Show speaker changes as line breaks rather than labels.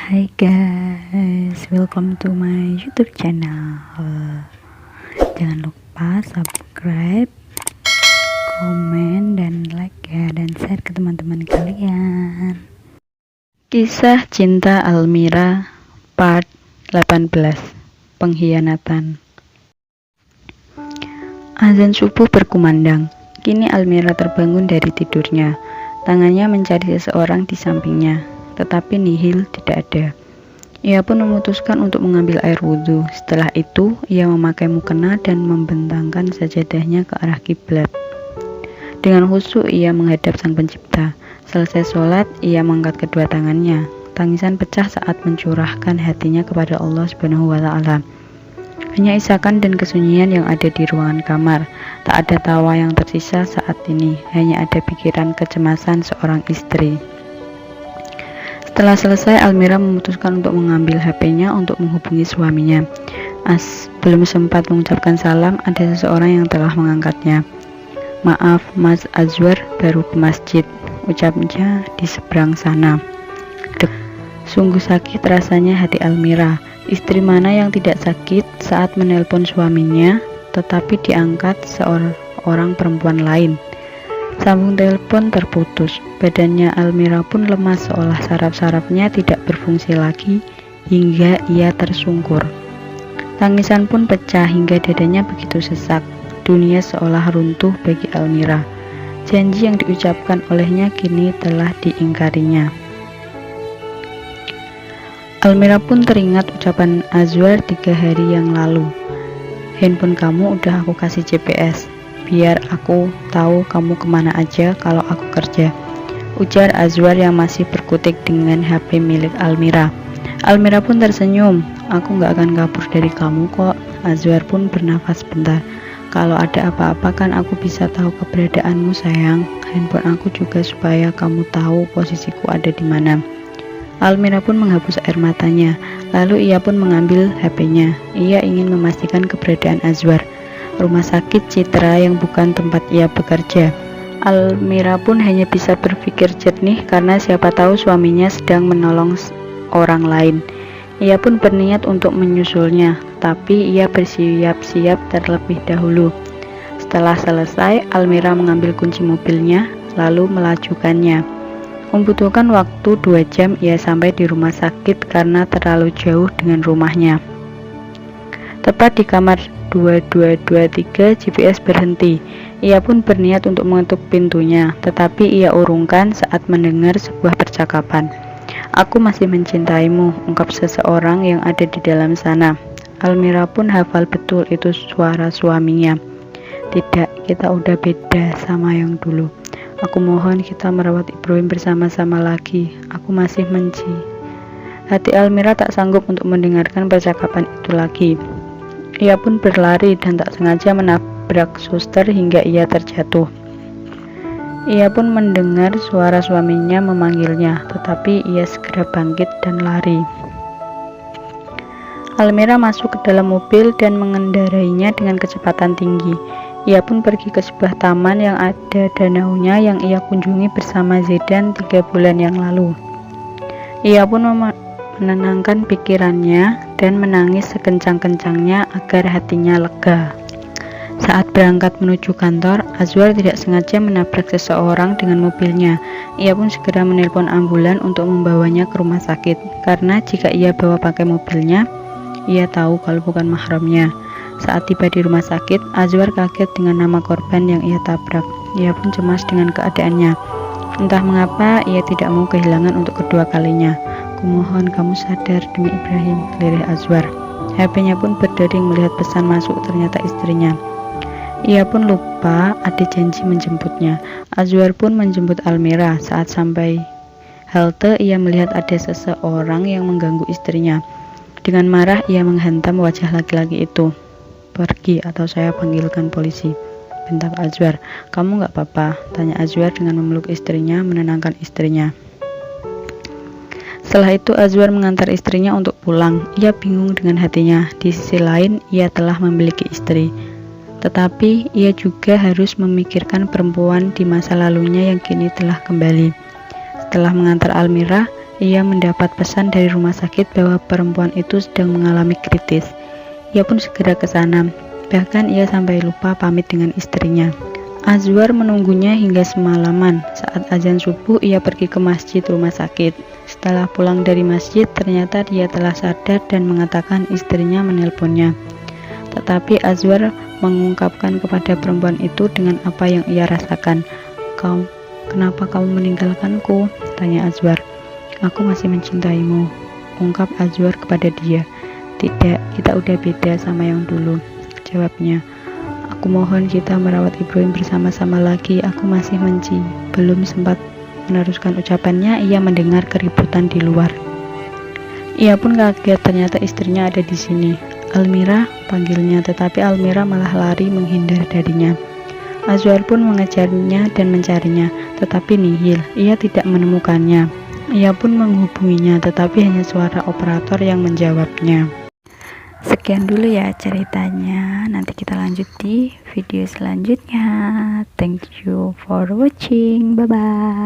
Hai guys, welcome to my YouTube channel. Jangan lupa subscribe, komen, dan like ya, dan share ke teman-teman kalian. Kisah Cinta Almira Part 18, Pengkhianatan. Azan subuh berkumandang. Kini Almira terbangun dari tidurnya. Tangannya mencari seseorang di sampingnya, tetapi nihil tidak ada. Ia pun memutuskan untuk mengambil air wudhu. Setelah itu, ia memakai mukena dan membentangkan sajadahnya ke arah kiblat. Dengan khusyuk ia menghadap Sang Pencipta. Selesai sholat, ia mengangkat kedua tangannya. Tangisan pecah saat mencurahkan hatinya kepada Allah Subhanahu wa Ta'ala. Hanya isakan dan kesunyian yang ada di ruangan kamar. Tak ada tawa yang tersisa saat ini. Hanya ada pikiran kecemasan seorang istri. Setelah selesai, Almira memutuskan untuk mengambil HP-nya untuk menghubungi suaminya. Belum sempat mengucapkan salam, ada seseorang yang telah mengangkatnya. "Maaf, Mas Azwar baru ke masjid," ucapnya di seberang sana. Sungguh sakit rasanya hati Almira. Istri mana yang tidak sakit saat menelpon suaminya, tetapi diangkat seorang perempuan lain. Sambung telepon terputus. Badannya Almira pun lemas seolah saraf-sarafnya tidak berfungsi lagi hingga ia tersungkur. Tangisan pun pecah hingga dadanya begitu sesak. Dunia seolah runtuh bagi Almira. Janji yang diucapkan olehnya kini telah diingkarinya. Almira pun teringat ucapan Azwar 3 hari yang lalu. "Handphone kamu udah aku kasih GPS, biar aku tahu kamu kemana aja kalau aku kerja," ujar Azwar yang masih berkutik dengan HP milik Almira. Almira pun tersenyum. "Aku gak akan kabur dari kamu kok." Azwar pun bernafas bentar. "Kalau ada apa-apa kan aku bisa tahu keberadaanmu sayang. Handphone aku juga supaya kamu tahu posisiku ada di mana." Almira pun menghapus air matanya. Lalu ia pun mengambil HP-nya. Ia ingin memastikan keberadaan Azwar. Rumah sakit Citra yang bukan tempat ia bekerja. Almira pun hanya bisa berpikir jernih karena siapa tahu suaminya sedang menolong orang lain. Ia pun berniat untuk menyusulnya, tapi ia bersiap-siap terlebih dahulu. Setelah selesai, Almira mengambil kunci mobilnya, lalu melajukannya. Membutuhkan waktu 2 jam ia sampai di rumah sakit karena terlalu jauh dengan rumahnya. Tepat di kamar 2223, GPS berhenti. Ia pun berniat untuk mengetuk pintunya, tetapi ia urungkan saat mendengar sebuah percakapan. "Aku masih mencintaimu," ungkap seseorang yang ada di dalam sana. Almira pun hafal betul itu suara suaminya. "Tidak, kita udah beda sama yang dulu. Aku mohon kita merawat Ibrahim bersama-sama lagi. Aku masih benci." Hati Almira tak sanggup untuk mendengarkan percakapan itu lagi. Ia pun berlari dan tak sengaja menabrak suster hingga ia terjatuh. Ia pun mendengar suara suaminya memanggilnya, tetapi ia segera bangkit dan lari. Almira masuk ke dalam mobil dan mengendarainya dengan kecepatan tinggi. Ia pun pergi ke sebuah taman yang ada danaunya yang ia kunjungi bersama Zedan 3 bulan yang lalu. Ia pun menenangkan pikirannya dan menangis sekencang-kencangnya agar hatinya lega. Saat berangkat menuju kantor, Azwar tidak sengaja menabrak seseorang dengan mobilnya. Ia pun segera menelpon ambulan untuk membawanya ke rumah sakit, karena jika ia bawa pakai mobilnya, ia tahu kalau bukan mahramnya. Saat tiba di rumah sakit, Azwar kaget dengan nama korban yang ia tabrak. Ia pun cemas dengan keadaannya. Entah mengapa ia tidak mau kehilangan untuk kedua kalinya. "Kumohon kamu sadar demi Ibrahim," lirih Azwar. HP-nya pun berdering melihat pesan masuk, ternyata istrinya. Ia pun lupa ada janji menjemputnya. Azwar pun menjemput Almira. Saat sampai halte, ia melihat ada seseorang yang mengganggu istrinya. Dengan marah ia menghantam wajah laki-laki itu. "Pergi atau saya panggilkan polisi," bentak Azwar. "Kamu gak apa-apa?" tanya Azwar dengan memeluk istrinya, menenangkan istrinya. Setelah itu Azwar mengantar istrinya untuk pulang. Ia bingung dengan hatinya. Di sisi lain ia telah memiliki istri, tetapi ia juga harus memikirkan perempuan di masa lalunya yang kini telah kembali. Setelah mengantar Almira, Ia mendapat pesan dari rumah sakit bahwa perempuan itu sedang mengalami kritis. Ia pun segera ke sana. Bahkan ia sampai lupa pamit dengan istrinya. Azwar menunggunya hingga semalaman. Saat azan subuh, ia pergi ke masjid rumah sakit. Setelah pulang dari masjid, ternyata dia telah sadar dan mengatakan istrinya menelponnya. Tetapi Azwar mengungkapkan kepada perempuan itu dengan apa yang ia rasakan. Kenapa kamu meninggalkanku?" tanya Azwar. "Aku masih mencintaimu," ungkap Azwar kepada dia. "Tidak, kita udah beda sama yang dulu," jawabnya. "Aku mohon kita merawat Ibrahim bersama-sama lagi, aku masih benci." Belum sempat meneruskan ucapannya, ia mendengar keributan di luar. Ia pun kaget, ternyata istrinya ada di sini. "Almira," panggilnya, tetapi Almira malah lari menghindar darinya. Azwar pun mengejarnya dan mencarinya, tetapi nihil, ia tidak menemukannya. Ia pun menghubunginya, tetapi hanya suara operator yang menjawabnya. Sekian dulu ya ceritanya, nanti kita lanjut di video selanjutnya. Thank you for watching, bye bye.